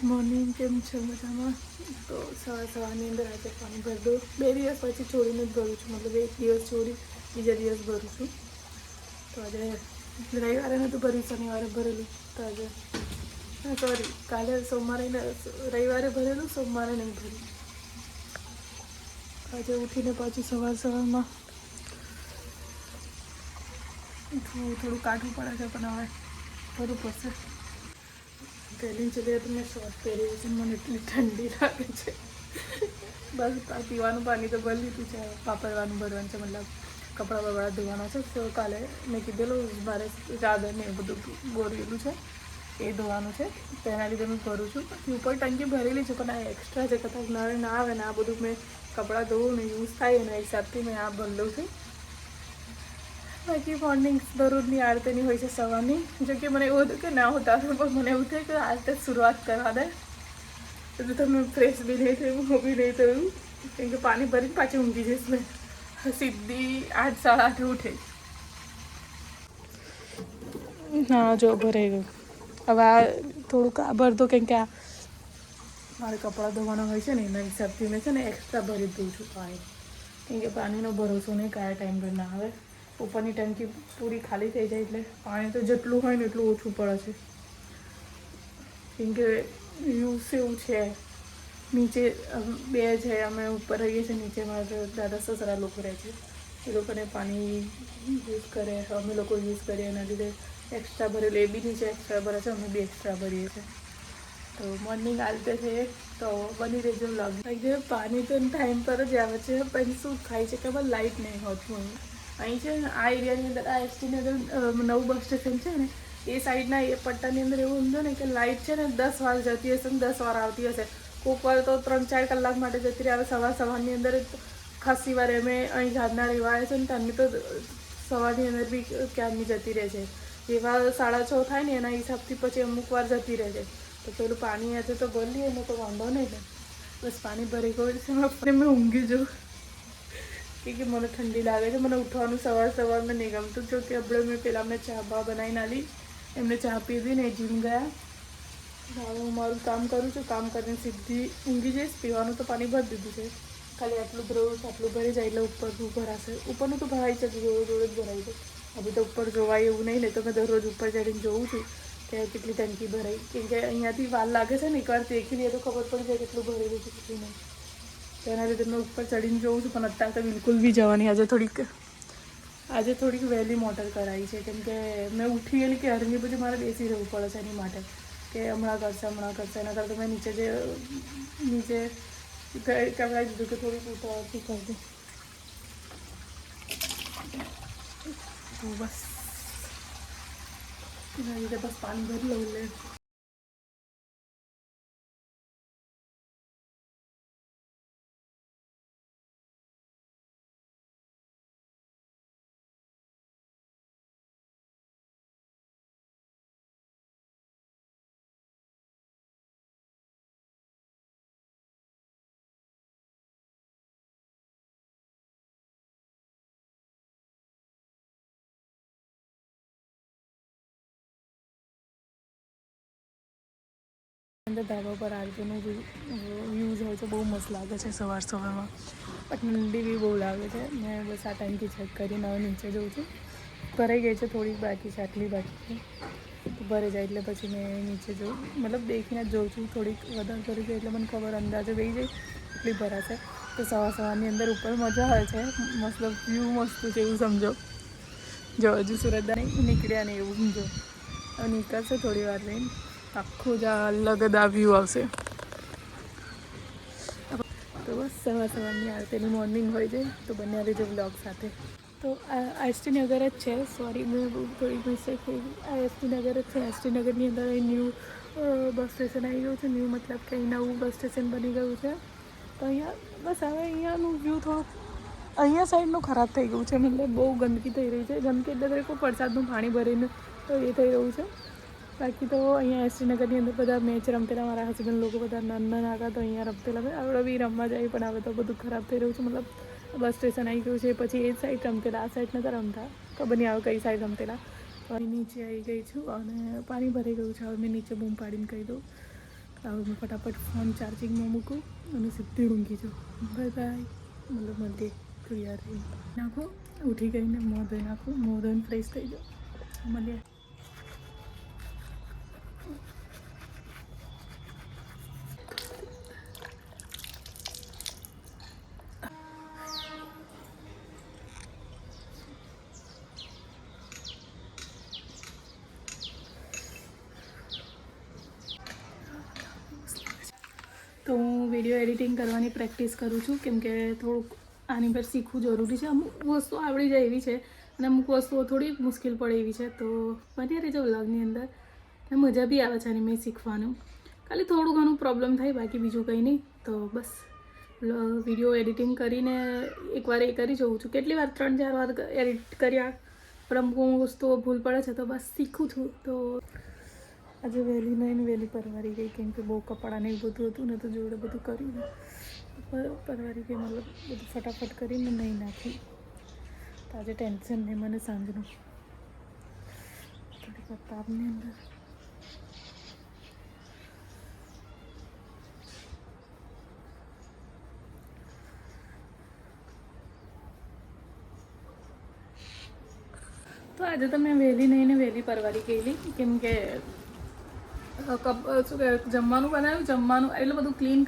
Morning કેમ છે મજામાં? તો સવારની અંદર આજે પાણી ભરી દઉં. 2 દિવસ પછી છોડીને જ ભરું છું, મતલબ 1 દિવસ છોડી બીજા દિવસ ભરું છું. તો આજે રવિવારે નહોતું ભર્યું, શનિવારે ભરેલું. તો આજે સોરી, કાલે સોમવારે રવિવારે ભરેલું, સોમવારે નહીં ભર્યું. આજે ઉઠીને પાછું સવારમાં થોડું કાઢવું પડે છે, પણ હવે ભરવું પડશે. પહેલી જગ્યાએ તો મેં શોર્ટ પહેરી છે, મને એટલી ઠંડી લાગે છે. બસ પીવાનું પાણી તો ભરી લીધું છે, વાપરવાનું ભરવાનું છે, મતલબ કપડાં બપડા ધોવાના છે. તો કાલે મેં કીધેલું મારે ચાદર ને એ બધું ગોરેલું છે, એ ધોવાનું છે, તો એના લીધે હું ભરું છું. પછી ઉપર ટંકી ભરેલી છે, પણ આ એક્સ્ટ્રા છે, કદાચ નળ ના આવે ને આ બધું મેં કપડાં ધોવું ને યુઝ થાય એના હિસાબથી મેં આ ભરેલું છું. બાકી મોર્નિંગ દરરોજની આરતીની હોય છે સવારની. જો કે મને એવું હતું કે ના હોતા, પણ મને એવું થાય કે આરતી શરૂઆત કરવા દે તો તમે ફ્રેશ બી નહીં થયું, હું બી નહીં થયું, કેમ કે પાણી ભરીને પાછી ઊંઘી જઈશ મેં. સીધી 8 સાડા 8 ઉઠે. હા જો ભરાઈ ગયું. હવે આ થોડુંક આ ભર દો, કેમ કે આ મારે કપડાં ધોવાના હોય છે ને એના હિસાબથી મેં છે ને એક્સ્ટ્રા ભરી દઉં છું પાણી. કેમ કે પાણીનો ભરોસો નહીં કયા ટાઈમ પર ના આવે. ઉપરની ટંકી પૂરી ખાલી થઈ જાય એટલે પાણી તો જેટલું હોય ને એટલું ઓછું પડે છે. કેમ કે યુઝ એવું છે, નીચે 2 છે, અમે ઉપર રહીએ છીએ, નીચે મારા દાદા સસરા લોકો રહે છે, એ લોકોને પાણી યુઝ કરે, અમે લોકો યુઝ કરીએ, એના લીધે એક્સ્ટ્રા ભરેલું. એ બી નીચે એક્સ્ટ્રા ભરે છે, અમે બી એક્સ્ટ્રા ભરીએ છીએ. તો મોર્નિંગ આલતે છે તો બની રહેજો વ્લોગ. પાણી તો ટાઈમ પર જ આવે છે, પણ શું થાય છે કે લાઇટ નહીં હોતું. અહીં છે ને આ એરિયાની અંદર, આ એસટી નગર નવું બસ સ્ટેશન છે ને એ સાઈડના એ પટ્ટાની અંદર એવું સમજો ને કે લાઇટ છે ને 10 વાર જતી હશે ને 10 વાર આવતી હશે. કોઈક વાર તો 3-4 કલાક માટે જતી રહે. આવે સવારની અંદર ખાસી વાર અમે અહીં ઝાડના રહેવા આવે છે ને ત્યાંની તો સવારની અંદર બી ક્યારની જતી રહે છે. જેવા 6:30 થાય ને એના હિસાબથી પછી અમુક વાર જતી રહે છે. તો પેલું પાણી આજે તો ભરી લઈએ ને તો વાંધો નહીં ને. બસ પાણી ભરી ગયું છે, મેં ઊંઘી જાઉં કે મને ઠંડી લાગે છે. મને ઉઠવાનું સવારમાં નહીં ગમતું. જો કે આપણે મેં પહેલાં મેં ચા બનાવીને આલી, એમને ચા પીધી ને જીમ ગયા. હવે હું મારું કામ કરું છું, કામ કરીને સીધી ઊંઘી જઈશ. પીવાનું તો પાણી ભરી દીધું છે, ખાલી આટલું ભરવું છે, આટલું ભરી જાય એટલે ઉપરનું ભરાશે. ઉપરનું તો ભરાય છે, જોડે જ ભરાય છે. હવે તો ઉપર જોવાય એવું નહીં ને, તો મેં દરરોજ ઉપર ચડીને જોઉં છું કે કેટલી ટંકી ભરાઈ. કેમ કે અહીંયાથી વાર લાગે છે ને, એકવાર દેખી લઈએ તો ખબર પડી જાય કેટલું ભરેલું છે કેટલું નહીં. તો એના લીધે મેં ઉપર ચડીને જોઉં છું, પણ અત્યારે તો બિલકુલ બી જવાની. આજે થોડીક વહેલી મોટર કરાવી છે, કેમ કે મેં ઉઠી ગયેલી કે હરની પછી મારે બેસી રહેવું પડે છે એની માટે, કે હમણાં કરશે. એના કરતાં મેં નીચે કહેવાય દીધું કે થોડીક ઉતાવળથી કરી દઉં. તો બસ એના લીધે બસ પાણી ભરી લઉં લે. અંદર ધાબા પર આરતીનું વ્યૂઝ હોય છે, બહુ મસ્ત લાગે છે સવારમાં. પણ ઠંડી બી બહુ લાગે છે. મેં બસ આ ટાઈમથી ચેક કરીને હવે નીચે જઉં છું. ભરાઈ ગઈ છે, થોડીક બાકી છે, આટલી બાકી છે. તો ભરાઈ જાય એટલે પછી મેં નીચે જોઉં, મતલબ દેખીને જ જોઉં છું. થોડીક વધારે ભરી જાય એટલે મને ખબર અંદાજે બેસી જાય એટલી ભરાશે. તો સવારની અંદર ઉપર મજા આવે છે, મતલબ વ્યૂ મસ્ત છે એવું સમજો. જો હજુ સુરતદા નહીં નીકળ્યા નહીં એવું સમજો. હવે નીકળશે થોડી વાર રહીને, આખું જ અલગ જ આ વ્યૂ આવશે. તો બસ સવારની આરતીની મોર્નિંગ હોય છે, તો બંને આવી રીતે બ્લોગ સાથે. તો આ એસટી નગર જ છે, સોરી મેં થોડીક મિસ્ટેક થઈ ગઈ. આ એસટી નગર જ છે. એસટી નગરની અંદર અહીં ન્યૂ બસ સ્ટેશન આવી ગયું છે. ન્યૂ મતલબ કે અહીં નવું બસ સ્ટેશન બની ગયું છે. તો અહીંયા બસ હવે અહીંયાનું વ્યૂ થોડુંક અહીંયા સાઈડનું ખરાબ થઈ ગયું છે. મતલબ બહુ ગંદકી થઈ રહી છે. ગંદકી એટલે કોઈ વરસાદનું પાણી ભરીને તો એ થઈ રહ્યું છે. બાકી તો અહીંયા એસટી નગરની અંદર બધા મેચ રમતેલા, મારા હસબન્ડ લોકો બધા નાના હતા તો અહીંયા રમતેલા. આપણે બી રમવા જાય, પણ હવે તો બધું ખરાબ થઈ રહ્યું છે. મતલબ બસ સ્ટેશન આવી ગયું છે, પછી એ સાઈડ રમતેલા, આ સાઈડ નતા રમતા. ખબર નહીં આવે કઈ સાઈડ રમતેલા. તો અહીં નીચે આવી ગઈ છું અને પાણી ભરાઈ ગયું છે. હવે મેં નીચે બૂમ પાડીને કહી દઉં હવે હું ફટાફટ ફોન ચાર્જિંગમાં મૂકું અને સીધી ઊંઘી જાઉં. Bye bye. મતલબ મળીએ તૈયાર રહીને નાખો, ઉઠી ગઈને મોં ધોઈ નાખું, મોં ધોઈને ફ્રેશ થઈ જાઉં. મળીએ. તો હું વિડીયો એડિટિંગ કરવાની પ્રેક્ટિસ કરું છું, કેમ કે થોડુંક આની પર શીખવું જરૂરી છે. અમુક વસ્તુ આવડી જાય એવી છે અને અમુક વસ્તુઓ થોડી મુશ્કેલ પડે એવી છે. તો બની રહેજો વ્લોગની અંદર. અને મજા બી આવે છે મેં શીખવાનું. ખાલી થોડું ઘણું પ્રોબ્લેમ થાય, બાકી બીજું કંઈ નહીં. તો બસ વિડીયો એડિટિંગ કરીને એકવાર એ કરી જોઉં છું. કેટલી વાર 3-4 વાર એડિટ કર્યા, પણ અમુક વસ્તુઓ ભૂલ પડે છે, તો બસ શીખું છું. તો આજે વહેલી નહીં વહેલી પરવારી ગઈ, કેમ કે બહુ કપડાં ને એવું બધું હતું ને, તો જોડે બધું કર્યું ને પરવારી ગઈ. મતલબ બધું ફટાફટ કરીને નહીં નાખી. તો આજે ટેન્શન નહીં મને સાંજનું, થોડીક તાપની અંદર. તો આજે તો મેં વહેલી નહીં ને વહેલી પરવારી ગયેલી, કેમ કે શું કહેવાય, જમવાનું બનાવ્યું, જમવાનું એટલે બધું ક્લીન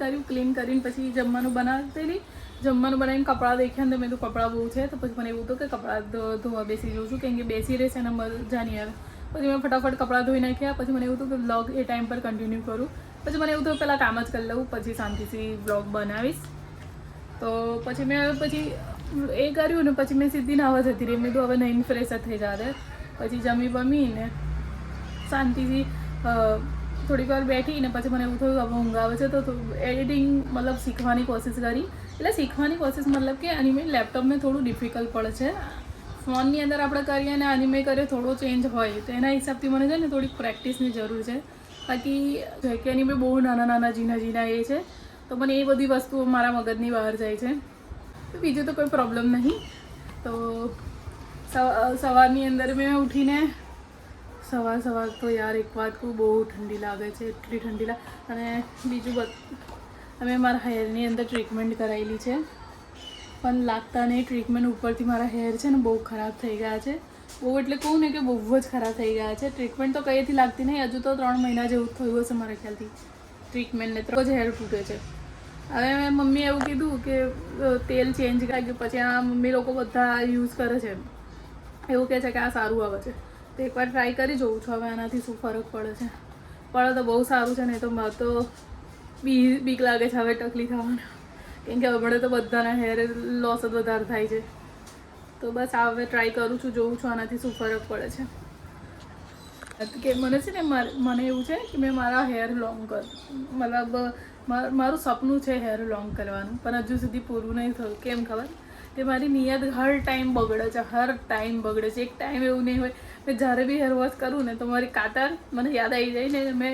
કરીને પછી જમવાનું બનાવતેલી. જમવાનું બનાવીને કપડાં દેખ્યા ને મેં તો કપડાં બહુ છે, તો પછી મને એવું હતું કે કપડાં ધોવા બેસી જાઉં છું, કેમ કે બેસી રહેશે ને મજા નહીં આવે. પછી મેં ફટાફટ કપડાં ધોઈ નાખ્યા. પછી મને એવું હતું કે વ્લોગ એ ટાઈમ પર કન્ટિન્યુ કરું. પછી મને એવું થયું પહેલાં કામ જ કરી લઉં, પછી શાંતિથી વ્લોગ બનાવીશ. તો પછી મેં એ કર્યું ને પછી મેં સીધી નાહવા જતી રહી. મેં તો હવે નહીં ફ્રેશ જ થઈ જવા. પછી જમીને શાંતિથી થોડીક વાર બેઠી ને પછી મને એવું થયું હવે ઊંઘ આવે છે, તો એડિટિંગ મતલબ શીખવાની કોશિશ કરી. એટલે શીખવાની કોશિશ મતલબ કે એનિમે લેપટોપમાં થોડું ડિફિકલ્ટ પડે છે. ફોનની અંદર આપણે કરીએ અને એનિમે કરીએ થોડો ચેન્જ હોય, તો એના હિસાબથી મને છે ને થોડીક પ્રેક્ટિસની જરૂર છે. બાકી કે એનિમે બહુ નાના ઝીણા એ છે, તો મને એ બધી વસ્તુઓ મારા મગજની બહાર જાય છે. તો બીજું તો કોઈ પ્રોબ્લેમ નહીં. તો સવારની અંદર મેં ઉઠીને સવાર તો યાર એક વાત કહું, બહુ ઠંડી લાગે છે, એટલી ઠંડી લાગે. અને બીજું અમે મારા હેરની અંદર ટ્રીટમેન્ટ કરાવેલી છે, પણ લાગતા નહીં. ટ્રીટમેન્ટ ઉપરથી મારા હેર છે ને બહુ ખરાબ થઈ ગયા છે. બહુ એટલે કહું ને કે બહુ જ ખરાબ થઈ ગયા છે. ટ્રીટમેન્ટ તો કંઈથી લાગતી નહીં. હજુ તો 3 મહિના જેવું થયું હશે મારા ખ્યાલથી ટ્રીટમેન્ટને. તો જ હેર તૂટે છે. હવે મમ્મીએ એવું કીધું કે તેલ ચેન્જ કરાવી. પછી આ મમ્મી લોકો બધા યુઝ કરે છે, એવું કહે છે કે આ સારું આવે છે. તો એકવાર ટ્રાય કરી જોઉં છું હવે આનાથી શું ફરક પડે છે. પડે તો બહુ સારું છે, નહીં તો મારે તો બીક લાગે છે હવે ટકલી થવાનું, કેમ કે હમણાં તો બધાના હેર લોસ જ વધારે થાય છે. તો બસ હવે ટ્રાય કરું છું, જોઉં છું આનાથી શું ફરક પડે છે. કે મને છે ને મને એવું છે કે મેં મારા હેર લોંગ કર, મતલબ મારું સપનું છે હેર લોંગ કરવાનું, પણ હજુ સુધી પૂરું નહીં થયું. કેમ ખબર? કે મારી નિયત હર ટાઈમ બગડે છે. એક ટાઈમ એવું નહીં હોય. મેં જ્યારે બી હેર વોશ કરું ને તો મારી કાતર મને યાદ આવી જાય ને.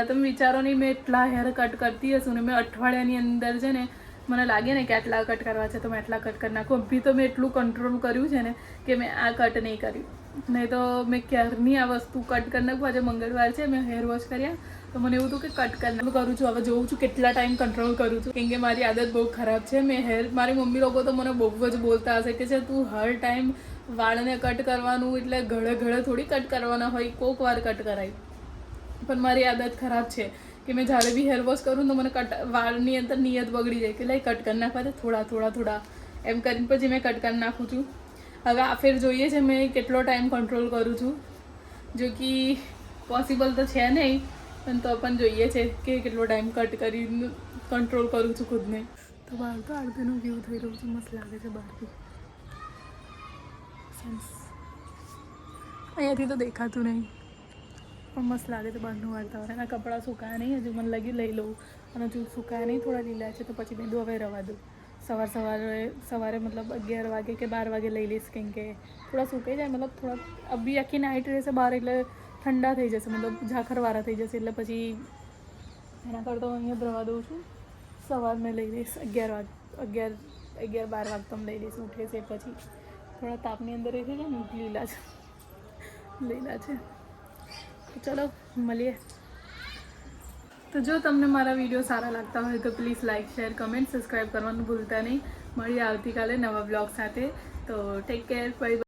તમે વિચારો નહીં, મેં એટલા હેર કટ કરતી હશું ને, મેં અઠવાડિયાની અંદર છે ને મને લાગે ને કે આટલા કટ કરવા છે તો મેં આટલા કટ કરી નાખું. અભી તો મેં એટલું કંટ્રોલ કર્યું છે ને કે મેં આ કટ નહીં કર્યું, નહીં તો મેં ક્યારની આ વસ્તુ કટ કરી નાખું. આજે મંગળવાર છે, મેં હેર વોશ કર્યા તો મને એવું હતું કે કટ કરી કરું છું. હવે જોઉં છું કેટલા ટાઈમ કંટ્રોલ કરું છું, કેમ કે મારી આદત બહુ ખરાબ છે. મારી મમ્મી લોકો તો મને બહુ જ બોલતા હશે કે છે તું હર ટાઈમ વાળને કટ કરવાનું, એટલે ઘડે થોડી કટ કરવાના હોય, કોક વાર કટ કરાય. પણ મારી આદત ખરાબ છે કે મેં જ્યારે બી હેર વોશ કરું તો મને વાળની અંદર નિયત બગડી જાય કે લાઈ કટ કરી નાખવા થોડા એમ કરીને પછી મેં કટ કરી નાખું છું. હવે આ ફેર જોઈએ છે મેં કેટલો ટાઈમ કંટ્રોલ કરું છું, જો કે પોસિબલ તો છે નહીં, પણ તો પણ જોઈએ છે કે કેટલો ટાઈમ કટ કરીને કંટ્રોલ કરું છું ખુદને. તો બહાર તો આરતીનું વ્યૂ થઈ રહ્યું છે, મસ્ત લાગે છે બહારથી. અહીંયાથી તો દેખાતું નહીં, પણ મસ્ત લાગે છે બહારનું વાતાવરણ. એના કપડાં સુકાયા નહીં, હજુ મને લાગ્યું લઈ લઉં, અને હજુ સુકાયા નહીં, થોડા લીલા છે, તો પછી મેં હવે રવા દઉં. સવારે મતલબ 11 વાગે કે 12 વાગે લઈ લઈશ, કેમ કે થોડા સુકાઈ જાય. મતલબ થોડા અભી આખી નાઇટ રહેશે બહાર, એટલે ઠંડા થઈ જશે, મતલબ ઝાખરવાળા થઈ જશે, એટલે પછી એના કરતાં અહીંયા રવા દઉં છું. સવાર મેં લઈ લઈશ 11-12 વાગે તો લઈ લઈશ. ઉઠે છે પછી થોડા તાપની અંદર રહી છે ને, લીલા છે. ચલો મળીએ. તો જો તમને મારા વિડીયો સારા લાગતા હોય તો please like share comment subscribe કરવાનું ભૂલતા નહીં. મળીએ આવતીકાલે નવા બ્લોગ સાથે. તો ટેક કેર, બાય.